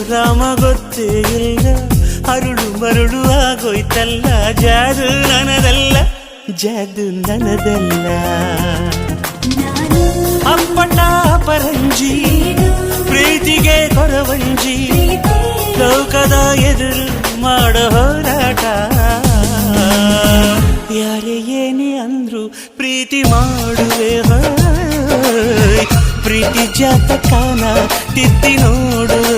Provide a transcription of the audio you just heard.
ರಾಮ ಗೊತ್ತೇ ಇಲ್ಲ, ಅರುಳು ಮರುಳು ಆಗೋಯ್ತಲ್ಲ. ಜಾದು ನನದಲ್ಲ, ಜಾದು ನನದಲ್ಲ. ಅಪ್ಪಟ ಪರಂಜಿ ಪ್ರೀತಿಗೆ ಕೊರವಂಜಿ, ಲೋಕದ ಎದುರು ಮಾಡೋ ಹೋರಾಟ. ಯಾರೇ ಏನೇ ಅಂದ್ರು ಪ್ರೀತಿ ಮಾಡುವೆ, ಪ್ರೀತಿ ಜಾತಕನ ತಿದ್ದಿ ನೋಡುವೆ.